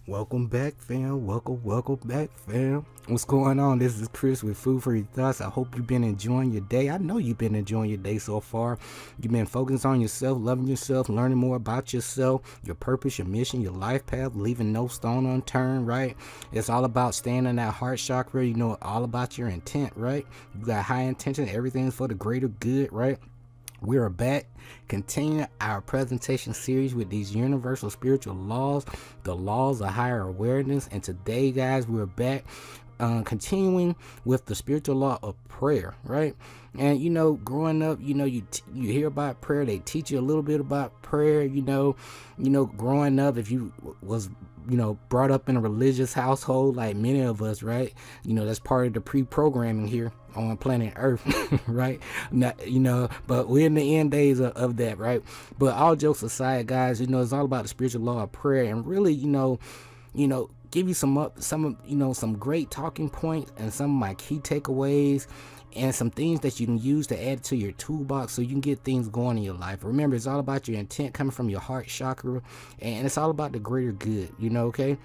Welcome back, fam. Welcome back, fam. What's going on? This is Chris with Food for Your Thoughts. I hope you've been enjoying your day. I know you've been enjoying your day so far. You've been focused on yourself, loving yourself, learning more about yourself, your purpose, your mission, your life path, leaving no stone unturned, right? It's all about staying in that heart chakra. You know, all about your intent, right? You got high intention. Everything's for the greater good, right? We are back, continuing our presentation series with these universal spiritual laws, the laws of higher awareness. And today, guys, we're back continuing with the spiritual law of prayer, right? And you know, growing up, you know, you hear about prayer. They teach you a little bit about prayer. You know, growing up, if you was brought up in a religious household like many of us, right? You know, that's part of the pre-programming here on planet Earth, right? Not, but we're in the end days of that, right? But all jokes aside, guys, you know, it's all about the spiritual law of prayer, and really, give you some great talking points and some of my key takeaways and some things that you can use to add to your toolbox so you can get things going in your life. Remember, it's all about your intent coming from your heart chakra, and it's all about the greater good, okay?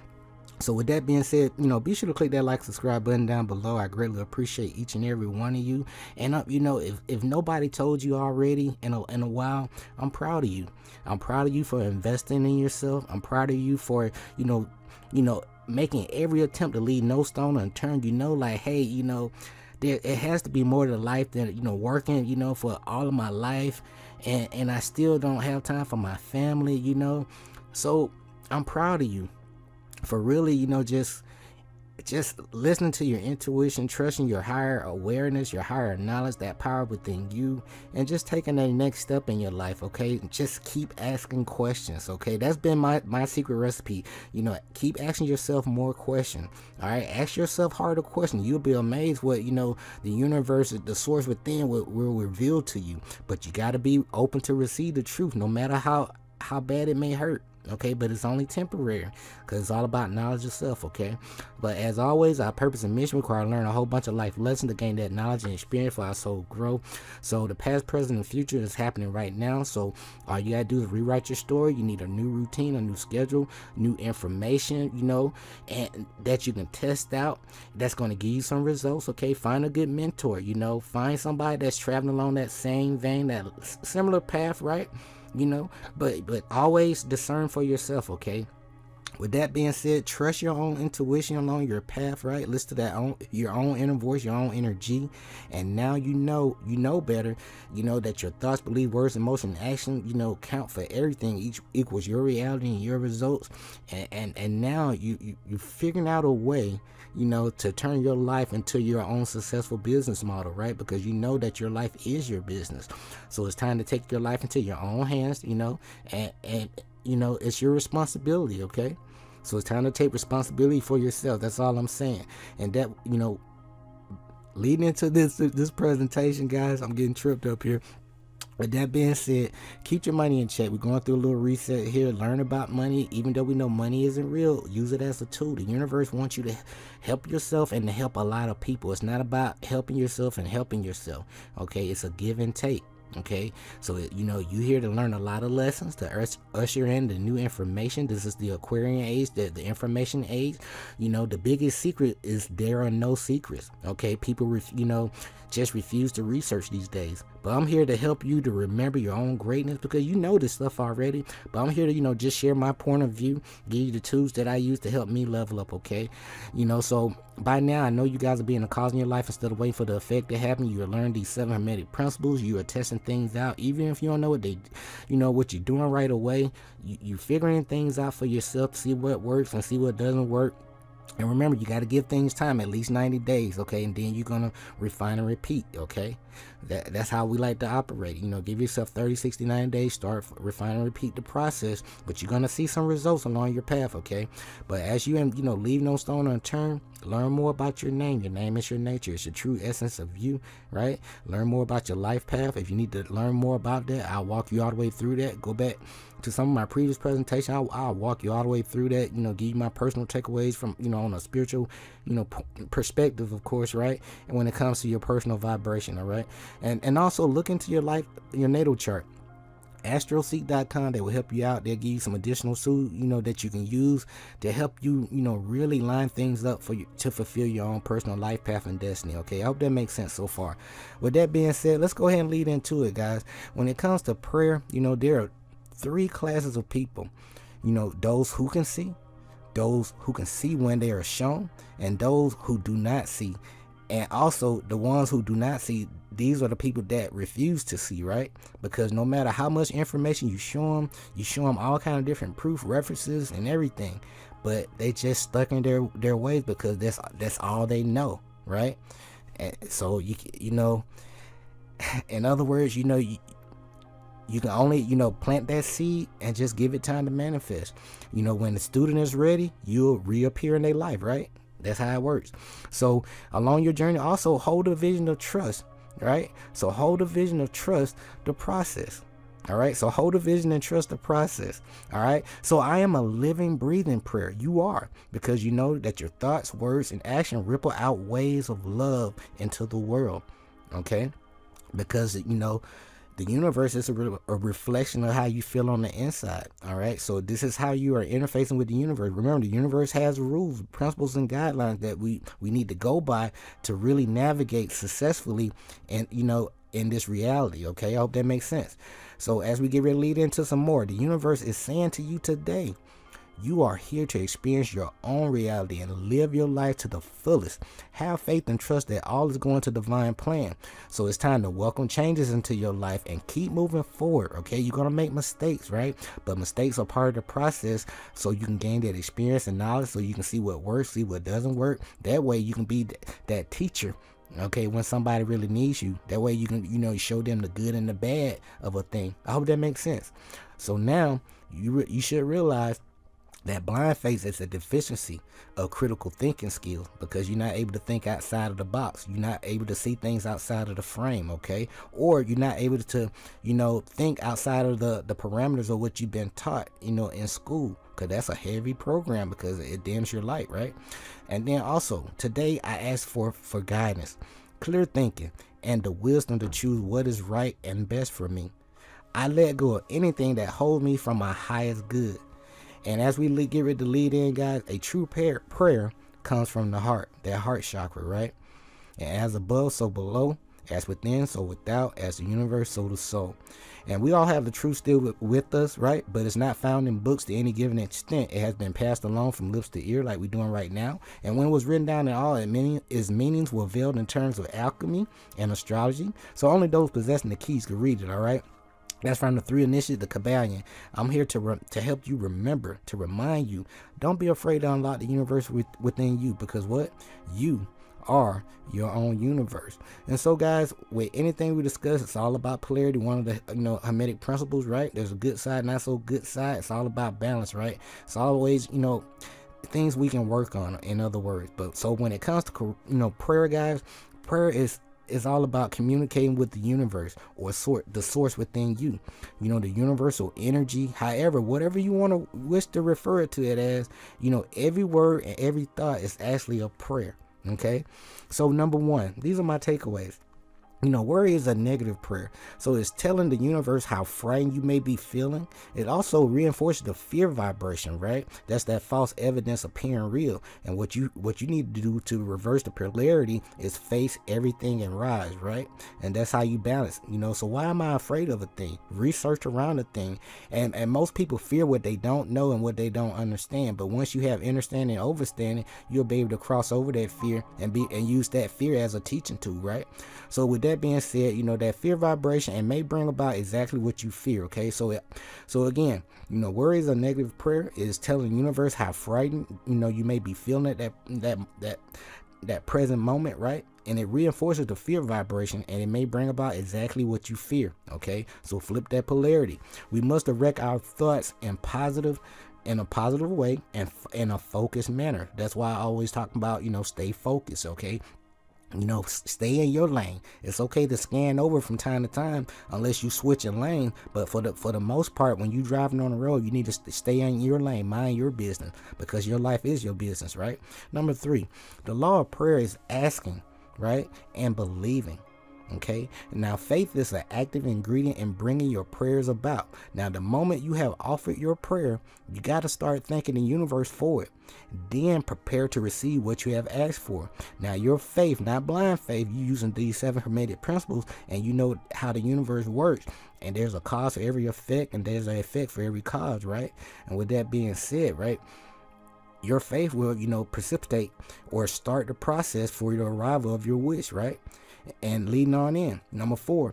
So with that being said, be sure to click that like, subscribe button down below. I greatly appreciate each and every one of you. And if nobody told you already in a while, I'm proud of you. I'm proud of you for investing in yourself. I'm proud of you for making every attempt to leave no stone unturned. Like, hey, it has to be more to life than working for all of my life, and I still don't have time for my family. So I'm proud of you for really just listening to your intuition, trusting your higher awareness, your higher knowledge, that power within you, and just taking that next step in your life. Okay, just keep asking questions. Okay, that's been my secret recipe. Keep asking yourself more questions. All right, ask yourself harder questions. You'll be amazed what the universe, the source within will reveal to you. But you got to be open to receive the truth, no matter how bad it may hurt. Okay, but it's only temporary, because it's all about knowledge of self. Okay, but as always, our purpose and mission require to learn a whole bunch of life lessons to gain that knowledge and experience for our soul growth. So the past, present, and future is happening right now. So all you gotta do is rewrite your story. You need a new routine, a new schedule, new information, and that you can test out, that's going to give you some results. Okay, find a good mentor. Find somebody that's traveling along that same vein, that similar path, right? But always discern for yourself. Okay, with that being said, trust your own intuition along your path, right? Listen to your own inner voice, your own energy, and now you know better. That your thoughts, beliefs, words, emotion, and action, count for everything. Each equals your reality and your results, and now you're figuring out a way, to turn your life into your own successful business model, right? Because you know that your life is your business. So it's time to take your life into your own hands, and it's your responsibility. Okay, so it's time to take responsibility for yourself. That's all I'm saying. And that, leading into this presentation, guys, I'm getting tripped up here. With that being said, keep your money in check. We're going through a little reset here. Learn about money. Even though we know money isn't real, use it as a tool. The universe wants you to help yourself and to help a lot of people. It's not about helping yourself and helping yourself. Okay, it's a give and take. Okay, so you here to learn a lot of lessons, to usher in the new information. This is the Aquarian age, the information age. The biggest secret is there are no secrets. Okay, people just refuse to research these days. But I'm here to help you to remember your own greatness, because you know this stuff already. But I'm here to just share my point of view, give you the tools that I use to help me level up. Okay, so by now I know you guys are being a cause in your life instead of waiting for the effect to happen. You are learning these 7 hermetic principles. You are testing things out, even if you don't know what you're doing right away. You figuring things out for yourself to see what works and see what doesn't work. And remember, you got to give things time, at least 90 days, okay? And then you're going to refine and repeat, okay? That's how we like to operate. Give yourself 30, 60, 90 days, start, refine and repeat the process. But you're going to see some results along your path, okay? But as you, leave no stone unturned, learn more about your name. Your name is your nature. It's the true essence of you, right? Learn more about your life path. If you need to learn more about that, I'll walk you all the way through that. Go back to some of my previous presentation. I'll walk you all the way through that, give you my personal takeaways from, on a spiritual, perspective, of course, right? And when it comes to your personal vibration, all right? And also look into your life, your natal chart. astroseek.com. They will help you out. They'll give you some additional tools, that you can use to help you, really line things up for you to fulfill your own personal life path and destiny. Okay, I hope that makes sense so far. With that being said, let's go ahead and lead into it, guys. When it comes to prayer, there are 3 classes of people. Those who can see, those who can see when they are shown, and those who do not see. And also the ones who do not see, these are the people that refuse to see, right? Because no matter how much information you show them all kind of different proof, references, and everything, but they just stuck in their ways because that's all they know, right? And so in other words, you can only plant that seed and just give it time to manifest. When the student is ready, you'll reappear in their life, right? That's how it works. So along your journey, also hold a vision of trust, right? So hold a vision of trust the process. All right, so hold a vision and trust the process. All right, so I am a living, breathing prayer. You are, because you know that your thoughts, words, and action ripple out waves of love into the world. Okay, because the universe is a reflection of how you feel on the inside. All right, so this is how you are interfacing with the universe. Remember, the universe has rules, principles, and guidelines that we need to go by to really navigate successfully and in this reality. Okay, I hope that makes sense. So as we get ready to lead into some more, the universe is saying to you today, you are here to experience your own reality and live your life to the fullest. Have faith and trust that all is going to divine plan. So it's time to welcome changes into your life and keep moving forward. Okay, you're going to make mistakes, right? But mistakes are part of the process, so you can gain that experience and knowledge, so you can see what works, see what doesn't work. That way you can be that teacher, okay, when somebody really needs you. That way you can show them the good and the bad of a thing. I hope that makes sense. So now you should realize that blind faith is a deficiency of critical thinking skills, because you're not able to think outside of the box. You're not able to see things outside of the frame, okay? Or you're not able to, think outside of the parameters of what you've been taught, in school, because that's a heavy program, because it dims your light, right? And then also, today I ask for guidance, clear thinking, and the wisdom to choose what is right and best for me. I let go of anything that holds me from my highest good. And as we get ready to lead in, guys, a true prayer comes from the heart, that heart chakra, right? And as above, so below, as within, so without, as the universe, so the soul. And we all have the truth still with us, right? But it's not found in books to any given extent. It has been passed along from lips to ear, like we're doing right now. And when it was written down in all, its meanings were veiled in terms of alchemy and astrology. So only those possessing the keys could read it, all right? That's from the 3 initiates, the Kabbalion. I'm here to help you remember, to remind you, don't be afraid to unlock the universe within you, because what? You are your own universe. And so, guys, with anything we discuss, it's all about polarity, one of the Hermetic principles, right? There's a good side, not so good side. It's all about balance, right? It's always, things we can work on, in other words. But so when it comes to prayer, guys, prayer is all about communicating with the universe, or the source within you, the universal energy, however, whatever you want to wish to refer to it as. Every word and every thought is actually a prayer. Okay, so number 1, these are my takeaways. Worry is a negative prayer. So it's telling the universe how frightened you may be feeling. It also reinforces the fear vibration, right? That's that false evidence appearing real. And what you need to do to reverse the polarity is face everything and rise, right? And that's how you balance, So why am I afraid of a thing? Research around a thing. And most people fear what they don't know and what they don't understand. But once you have understanding and overstanding, you'll be able to cross over that fear and use that fear as a teaching tool, right? So with that being said, that fear vibration, and may bring about exactly what you fear. Okay, so again, worry is a negative prayer. It is telling the universe how frightened you may be feeling at that present moment, right? And it reinforces the fear vibration, and it may bring about exactly what you fear. Okay, so flip that polarity. We must direct our thoughts in a positive way and in a focused manner. That's why I always talk about stay focused. Okay, stay in your lane. It's okay to scan over from time to time, unless you switch a lane. But for the most part, when you're driving on the road, you need to stay in your lane, mind your business, because your life is your business, right? Number 3, the law of prayer is asking, right, and believing. Okay, now faith is an active ingredient in bringing your prayers about. Now, the moment you have offered your prayer, you got to start thanking the universe for it. Then prepare to receive what you have asked for. Now, your faith, not blind faith, you using these 7 Hermetic principles, and you know how the universe works. And there's a cause for every effect, and there's an effect for every cause, right? And with that being said, right, your faith will, precipitate or start the process for the arrival of your wish, right? And leading on in. Number 4,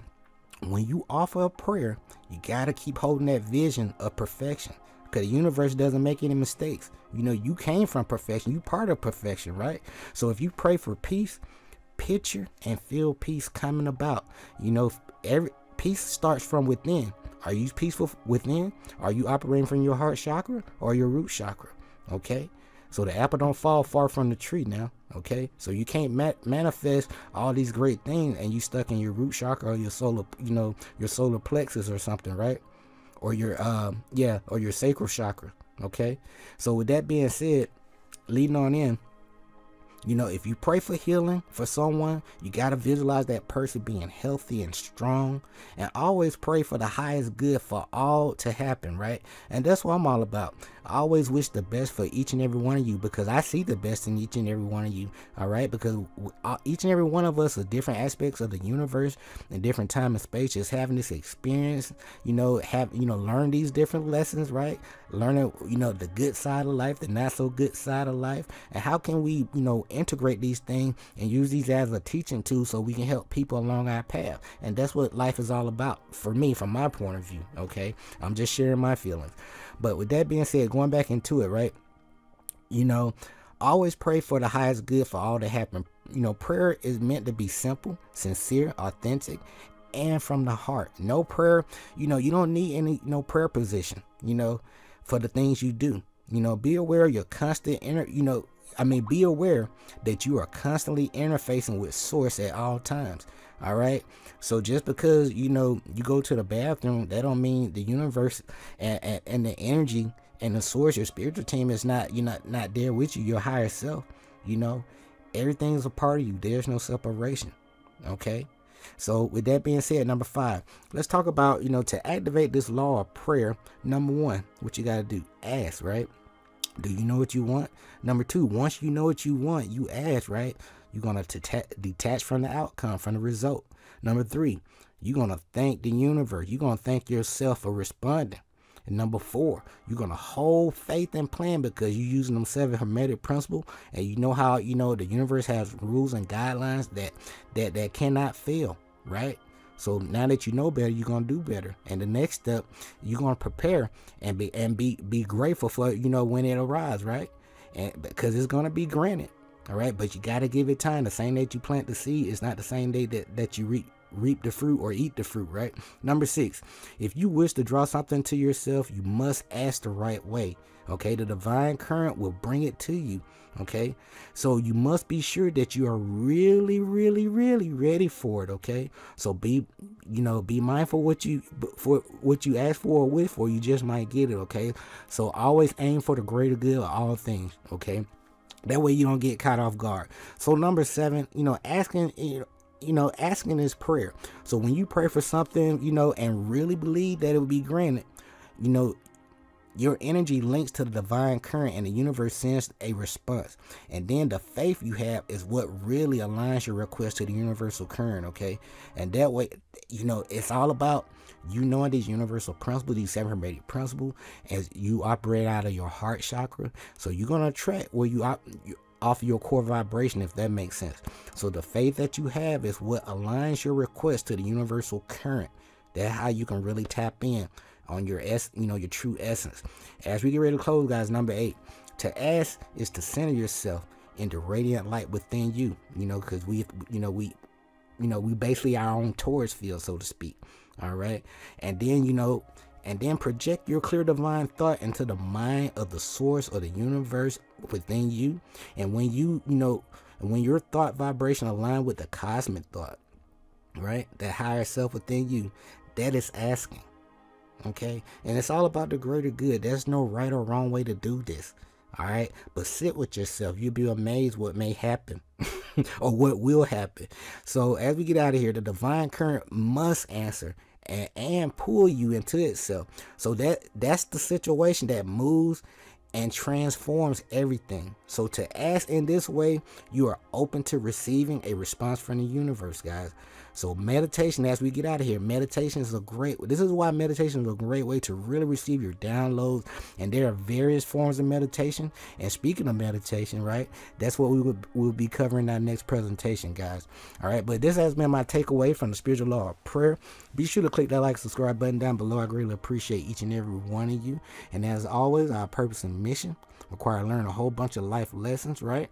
when you offer a prayer, you got to keep holding that vision of perfection, because the universe doesn't make any mistakes. You came from perfection. You part of perfection, right? So if you pray for peace, picture and feel peace coming about. Every peace starts from within. Are you peaceful within? Are you operating from your heart chakra or your root chakra? Okay, so the apple don't fall far from the tree now. Okay, so you can't manifest all these great things and you stuck in your root chakra or your solar, your solar plexus or something, right? Or your or your sacral chakra. Okay, so with that being said, leading on in, if you pray for healing for someone, you got to visualize that person being healthy and strong, and always pray for the highest good for all to happen, right? And that's what I'm all about. I always wish the best for each and every one of you, because I see the best in each and every one of you, all right? Because each and every one of us are different aspects of the universe in different time and space, just having this experience, learn these different lessons, right? Learning, the good side of life, the not so good side of life, and how can we, integrate these things and use these as a teaching tool so we can help people along our path. And that's what life is all about for me, from my point of view. Okay, I'm just sharing my feelings. But with that being said, going back into it, right, always pray for the highest good for all to happen. Prayer is meant to be simple, sincere, authentic, and from the heart. No prayer, you don't need any prayer position, for the things you do. Be aware of your constant be aware that you are constantly interfacing with source at all times. All right. So just because, you go to the bathroom, that don't mean the universe and the energy and the source, your spiritual team is not there with you, your higher self. Everything is a part of you. There's no separation. Okay. So with that being said, number 5, let's talk about, to activate this law of prayer. Number 1, what you got to do, ask, right? Do you know what you want? Number 2, once you know what you want, you ask, right? You're going to detach from the outcome, from the result. Number 3, you're going to thank the universe. You're going to thank yourself for responding. And number 4, you're going to hold faith and plan, because you're using them 7 Hermetic principles, and you know how, the universe has rules and guidelines that cannot fail, right? So now that you know better, you're gonna do better. And the next step, you're gonna prepare and be grateful for when it arrives, right? And because it's gonna be granted, all right. But you gotta give it time. The same day you plant the seed is not the same day that you reap the fruit or eat the fruit, right? Number 6, if you wish to draw something to yourself, you must ask the right way. Okay, the divine current will bring it to you. Okay, so you must be sure that you are really, really, really ready for it. Okay, so be mindful what you ask for or wish for. You just might get it. Okay, so always aim for the greater good of all things. Okay, that way you don't get caught off guard. So number 7, asking is prayer. So when you pray for something, and really believe that it will be granted, your energy links to the divine current, and the universe sends a response. And then the faith you have is what really aligns your request to the universal current. Okay, and that way, it's all about knowing these universal principles, these 7 Hermetic principles, as you operate out of your heart chakra. So you're gonna attract where you off your core vibration, if that makes sense. So the faith that you have is what aligns your request to the universal current. That's how you can really tap in on your your true essence. As we get ready to close, guys, number 8, to ask is to center yourself in the radiant light within you. Because we basically our own torch field, so to speak. All right, and then project your clear divine thought into the mind of the source or the universe within you. And when when your thought vibration align with the cosmic thought, right, that higher self within you, that is asking. Okay, and it's all about the greater good. There's no right or wrong way to do this. All right, but sit with yourself. You'll be amazed what may happen. or what will happen. So as we get out of here, the divine current must answer and pull you into itself. So that's the situation that moves and transforms everything. So to ask in this way, you are open to receiving a response from the universe, guys. So meditation, as we get out of here, meditation is this is why meditation is a great way to really receive your downloads. And there are various forms of meditation. And speaking of meditation, right, that's what we'll be covering in our next presentation, guys. All right, but this has been my takeaway from the spiritual law of prayer. Be sure to click that like, subscribe button down below. I greatly appreciate each and every one of you. And as always, our purpose and mission require learning a whole bunch of life lessons, right,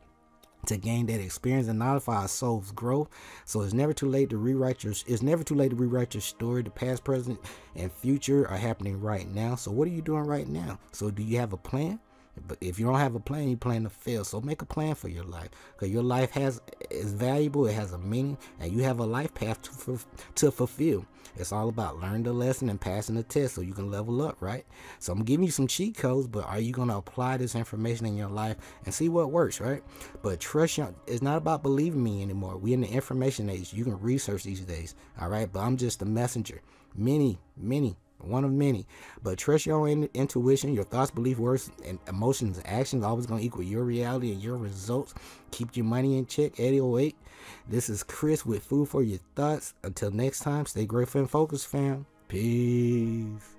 to gain that experience and knowledge for our soul's growth. So it's never too late to rewrite your story. The past, present, and future are happening right now. So what are you doing right now? So do you have a plan? But if you don't have a plan, you plan to fail. So make a plan for your life, because your life is valuable. It has a meaning, and you have a life path to fulfill. It's all about learning the lesson and passing the test so you can level up, right? So I'm giving you some cheat codes, but are you going to apply this information in your life and see what works, right? But trust you, it's not about believing me anymore. We're in the information age. You can research these days, all right? But I'm just a messenger. One of many. But trust your own intuition. Your thoughts, beliefs, words, and emotions and actions always going to equal your reality and your results. Keep your money in check. 808. This is Chris with Food for Your Thoughts. Until next time, stay grateful and focused, fam. Peace.